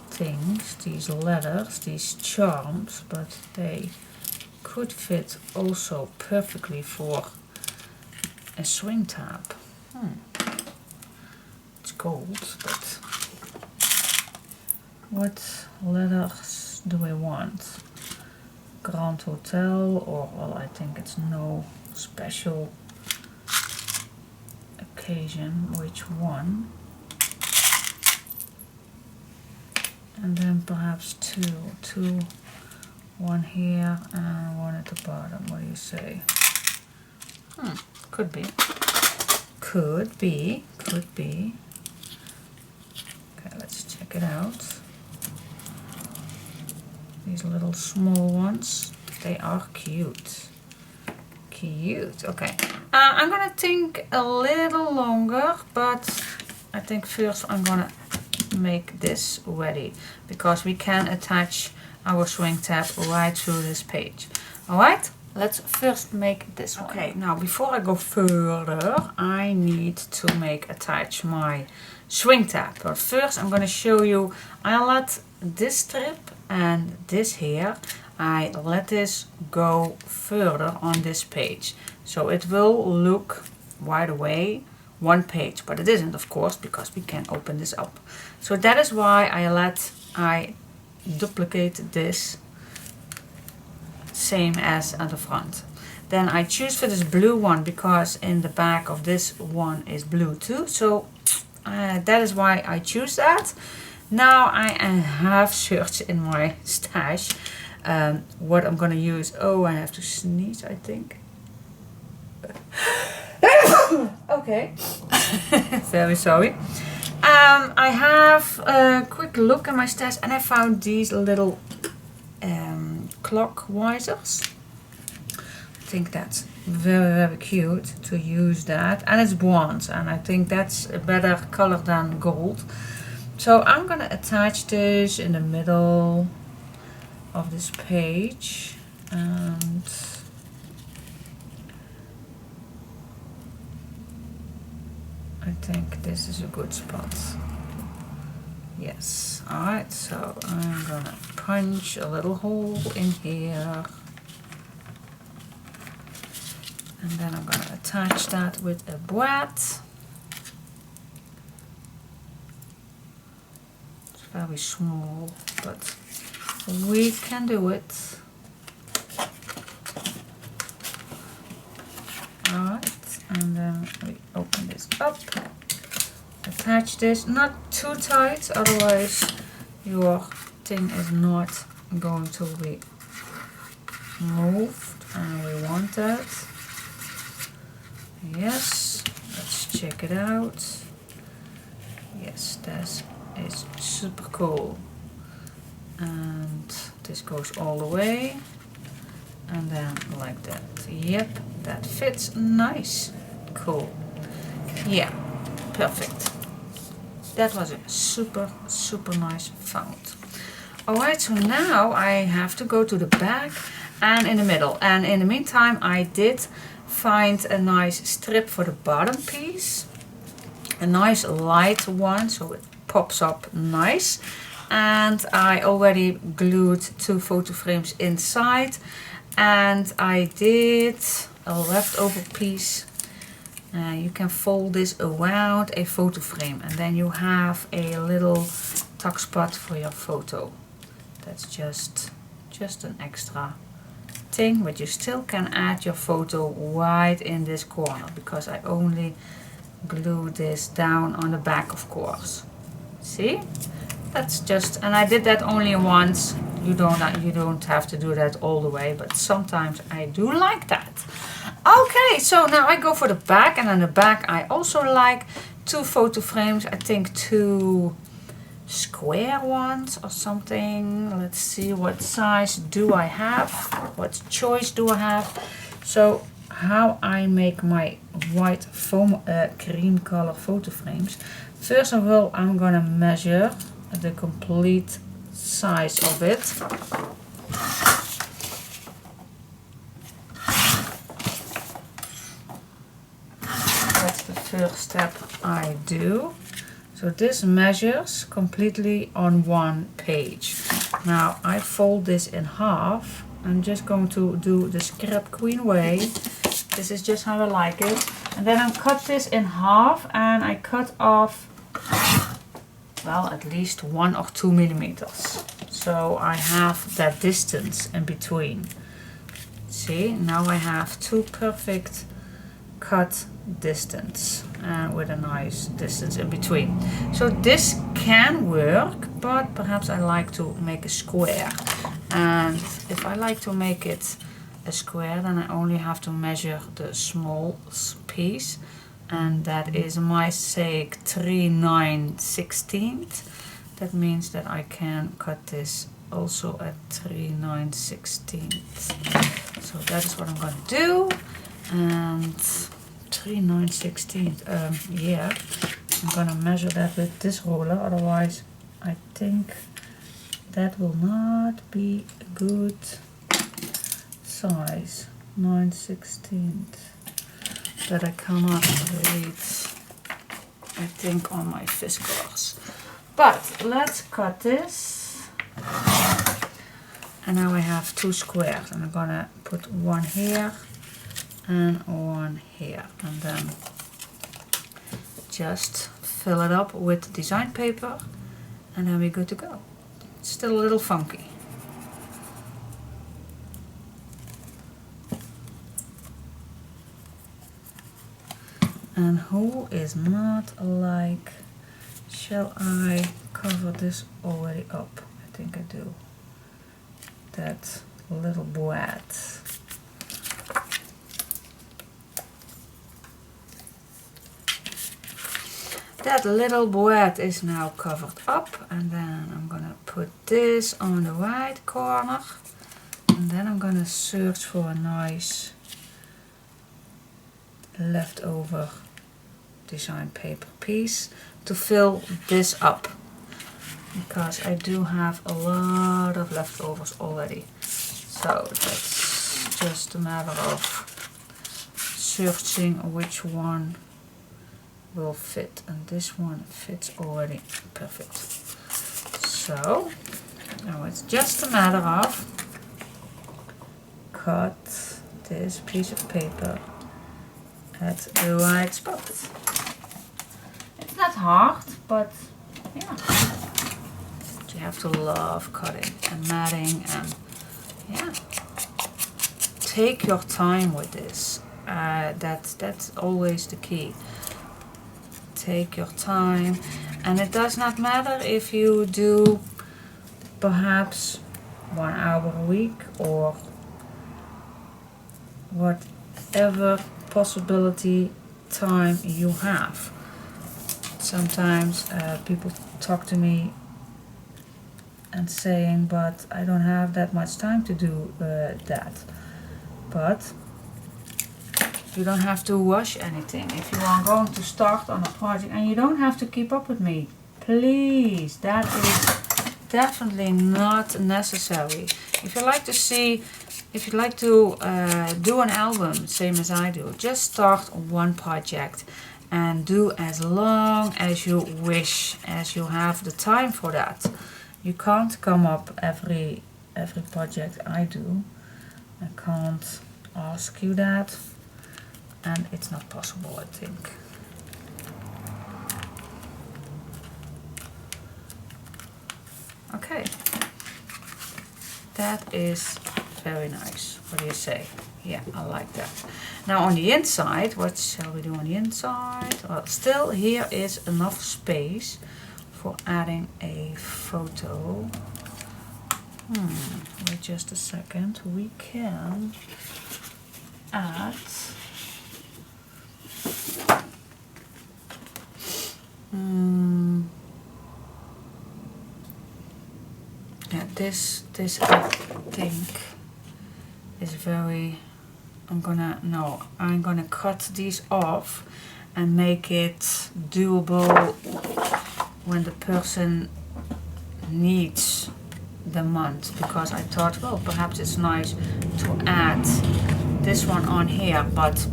things, these letters, these charms, but they could fit also perfectly for a swing tab. It's gold, but what letters do we want? Grand Hotel, or well, I think it's no special occasion. Which one? And then perhaps two, one here and one at the bottom. What do you say? Could be. Okay, let's check it out. These little small ones, they are cute. Okay. I'm gonna think a little longer, but I think first I'm gonna make this ready, because we can attach our swing tab right through this page. Alright, let's first make this one. Okay, now before I go further, I need to attach my swing tab. But first I'm gonna show you, I let this strip and this here, I let this go further on this page. So it will look right away one page, but it isn't, of course, because we can open this up. So that is why I duplicate this same as at the front. Then I choose for this blue one because in the back of this one is blue too. So that is why I choose that. Now I have searched in my stash what I'm gonna use. Oh, I have to sneeze, I think. Okay. Very sorry. I have a quick look at my stash and I found these little clock visors. I think that's very cute to use that, and it's bronze, and I think that's a better color than gold. So I'm gonna attach this in the middle of this page, and I think this is a good spot. Yes. Alright, so I'm gonna punch a little hole in here. And then I'm gonna attach that with a brad. It's very small, but we can do it. Alright, and then we open this up. Attach this, not too tight, otherwise your thing is not going to be moved, and we want that. Yes, let's check it out. Yes, that is super cool. And this goes all the way, and then like that. Yep, that fits nice. Cool. Yeah, perfect. That was a super nice found. Alright, so now I have to go to the back and in the middle. And in the meantime, I did find a nice strip for the bottom piece. A nice light one, so it pops up nice. And I already glued 2 photo frames inside. And I did a leftover piece. You can fold this around a photo frame, and then you have a little tuck spot for your photo. That's just an extra thing, but you still can add your photo right in this corner, because I only glue this down on the back, of course. See? That's just, and I did that only once. You don't have to do that all the way, but sometimes I do like that. Okay, so now I go for the back, and on the back I also like 2 photo frames. I think 2 square ones or something. Let's see, what size do I have? What choice do I have? So how I make my white foam cream color photo frames. First of all, I'm gonna measure the complete size of it. That's the first step I do. So this measures completely on 1 page. Now I fold this in half. I'm just going to do the scrap queen way. This is just how I like it. And then I cut this in half, and I cut off, well, at least 1 or 2 millimeters. So I have that distance in between. See, now I have 2 perfect cut distance with a nice distance in between. So this can work, but perhaps I like to make a square. And if I like to make it a square, then I only have to measure the small piece. And that is my sake 3/9/16. That means that I can cut this also at 3/9/16. So that is what I'm going to do. And 3/9/16. Yeah, I'm going to measure that with this ruler. Otherwise, I think that will not be a good size. 9/16. That I cannot read, I think, on my fiskars. But let's cut this. And now I have 2 squares, and I'm gonna put 1 here and 1 here. And then just fill it up with design paper and then we're good to go. It's still a little funky. And who is not like, shall I cover this already up? I think I do. That little boat. That little boat is now covered up, and then I'm gonna put this on the right corner, and then I'm gonna search for a nice leftover design paper piece to fill this up, because I do have a lot of leftovers already. So that's just a matter of searching which one will fit, and this one fits already perfect. So now it's just a matter of cut this piece of paper at the right spot. It's not hard, but yeah, you have to love cutting and matting, and yeah, take your time with this. That's always the key. Take your time, and it does not matter if you do perhaps 1 hour a week or whatever possibility time you have. Sometimes people talk to me and saying, but I don't have that much time to do that. But you don't have to rush anything. If you are going to start on a project, and you don't have to keep up with me, please, that is definitely not necessary. If you like to see, if you'd like to do an album, same as I do, just start one project and do as long as you wish, as you have the time for that. You can't come up every project I do. I can't ask you that. And it's not possible, I think. Okay, that is very nice. What do you say? Yeah, I like that. Now on the inside, what shall we do on the inside? Well, still here is enough space for adding a photo. Wait just a second. We can add yeah, this I think is very, I'm gonna cut these off and make it doable when the person needs the month, because I thought, well, perhaps it's nice to add this one on here, but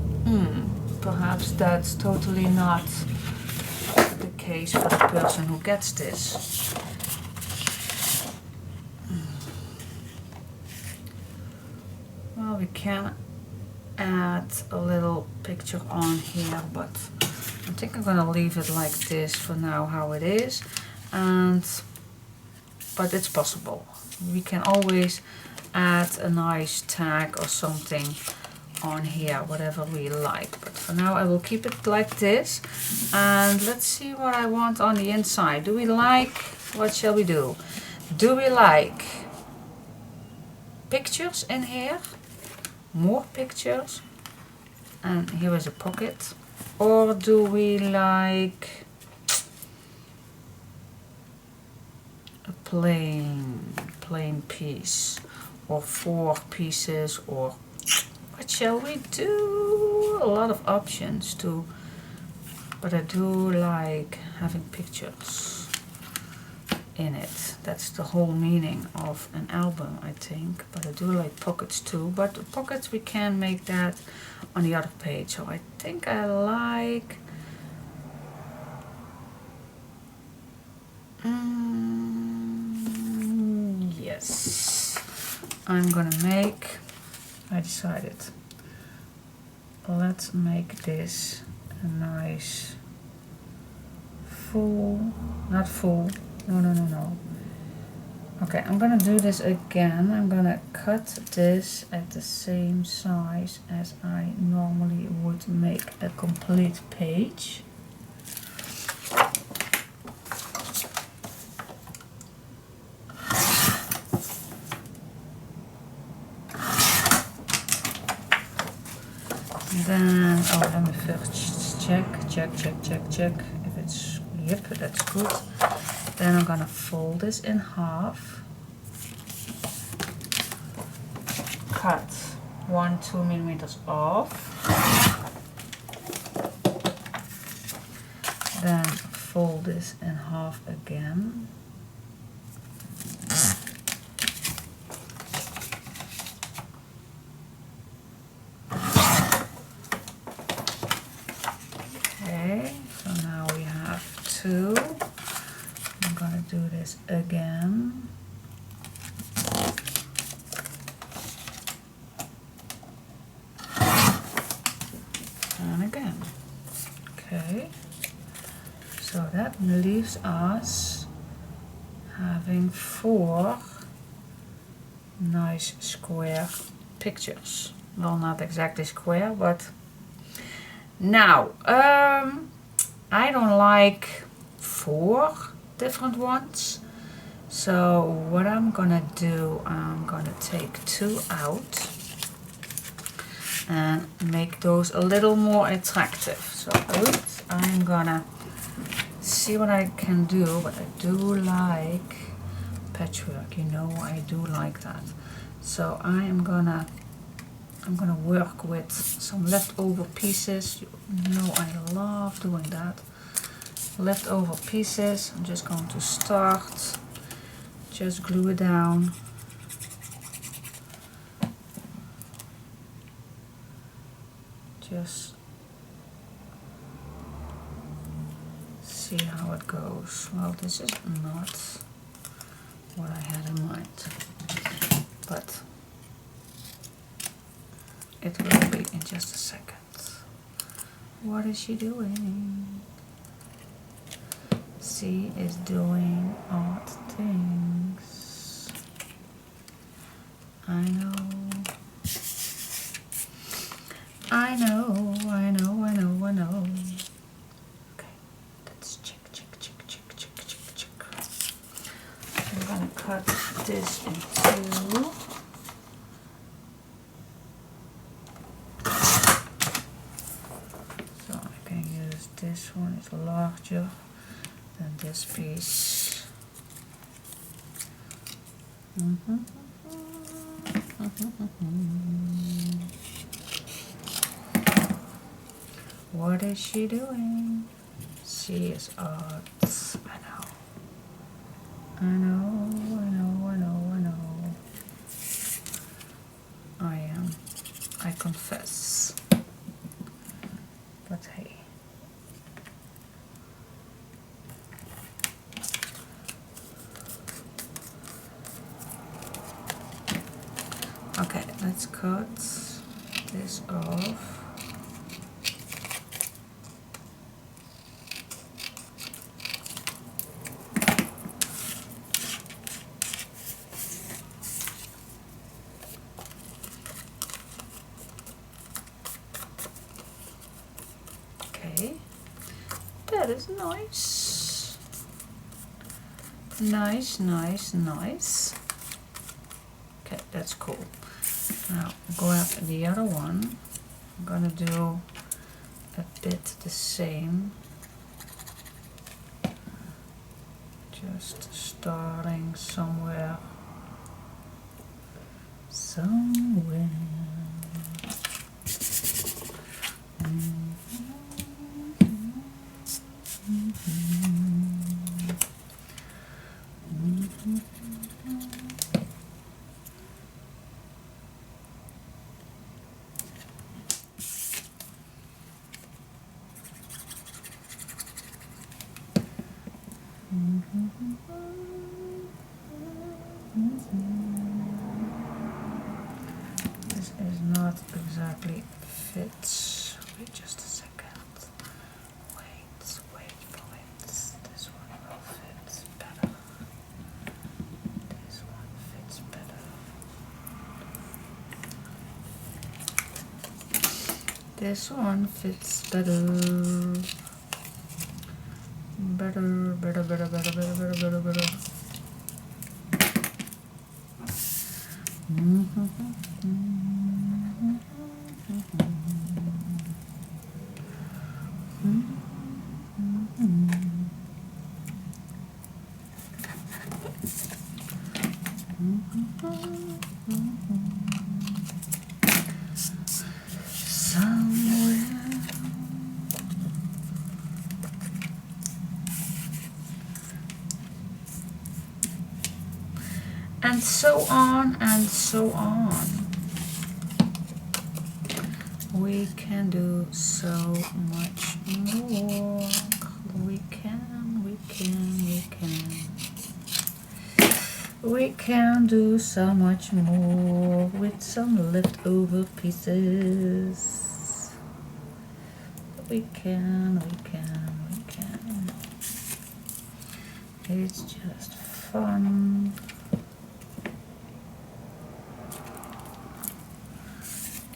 perhaps that's totally not the case for the person who gets this. Well, we can add a little picture on here, but I think I'm gonna leave it like this for now, how it is. But it's possible. We can always add a nice tag or something on here, whatever we like. But for now I will keep it like this. And let's see what I want on the inside. Do we like, what shall we do? Do we like pictures in here? More pictures? And here is a pocket. Or do we like a plain piece, or 4 pieces, or what shall we do? A lot of options too, but I do like having pictures in it. That's the whole meaning of an album, I think. But I do like pockets too, but the pockets we can make that on the other page. So I think I like yes, I'm gonna make, I decided, let's make this a nice full, not full, no. Okay, I'm gonna do this again. I'm gonna cut this at the same size as I normally would make a complete page. Then, oh, let me first check if it's, yep, that's good. Then I'm gonna fold this in half, cut 1-2 millimeters off, then fold this in half again. Okay, so now we have two. I'm gonna do this again. And again. Okay, so that leaves us having 4 nice square pictures. Well, not exactly square, but now I don't like 4 different ones. So what I'm gonna do, I'm gonna take 2 out and make those a little more attractive. So I'm gonna see what I can do, but I do like patchwork, you know, I do like that. So I'm gonna work with some leftover pieces. You know I love doing that. Leftover pieces, I'm just going to start, just glue it down. Just see how it goes. Well, this is not what I had in mind, but it will be in just a second. What is she doing? She is doing odd things. I know. Okay, let's check. I'm gonna cut this in 2. So I can use this one, it's larger than this piece. What is she doing? She is odd. I know. I confess. But hey. Okay, let's cut this off. Okay, that is nice. Nice. Okay, that's cool. Now grab the other one. I'm gonna do a bit the same. Just starting somewhere. This is not exactly fits. Wait just a second. Wait. This one fits better. Better. And so on and so on. We can do so much more. We can do so much more with some leftover pieces. We can. It's just fun.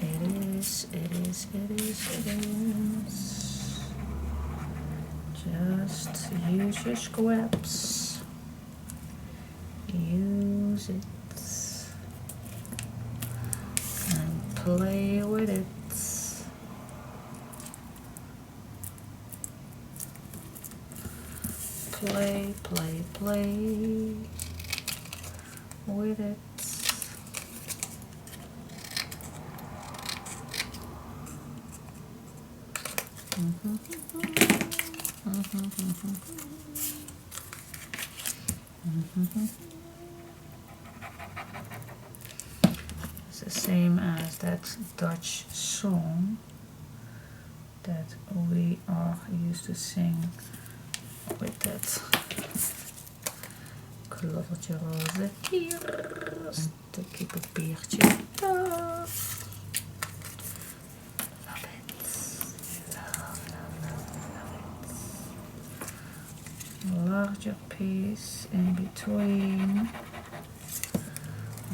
It is. Just use your scraps. Use it. And play with it. Play with it. It's the same as that Dutch song that we are used to sing with that kleurtje roze hier, stukje papiertje daar. Love it. Larger piece in between.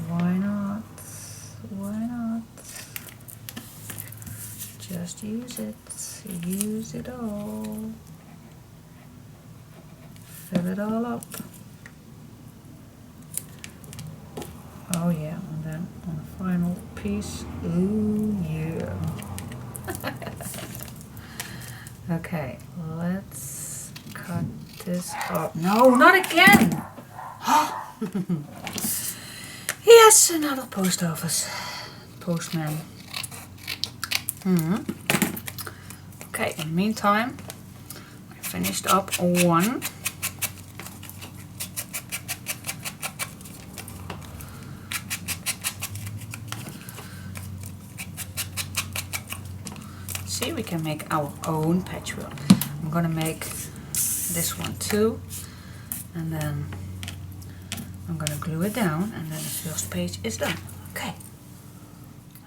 Why not? Just use it. Use it all. Fill it all up. Oh yeah, and then on the final piece, ooh yeah. Okay, let's cut this up. No, not again! Yes, another post office. Postman. Okay, in the meantime, I finished up one. See, we can make our own patchwork. I'm gonna make this one too, and then I'm gonna glue it down, and then the first page is done.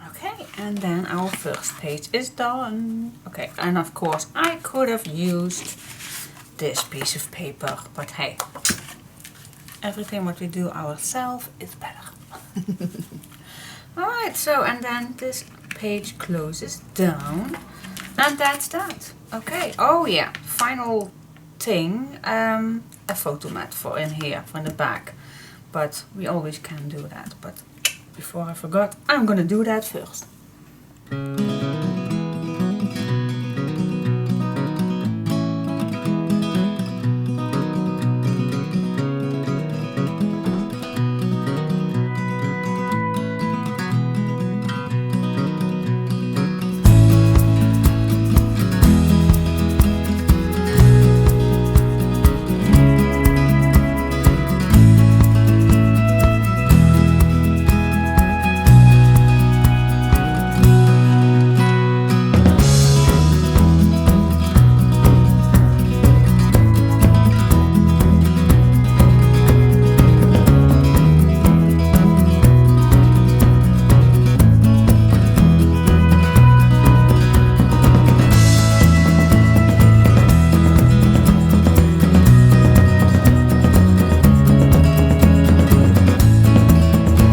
Okay, and then our first page is done. Okay, and of course I could have used this piece of paper, but hey, everything what we do ourselves is better. Alright, so, and then this page closes down, and that's that. Okay, oh yeah, final thing, a photo mat for in here, for in the back. But we always can do that. But before I forgot, I'm gonna do that first.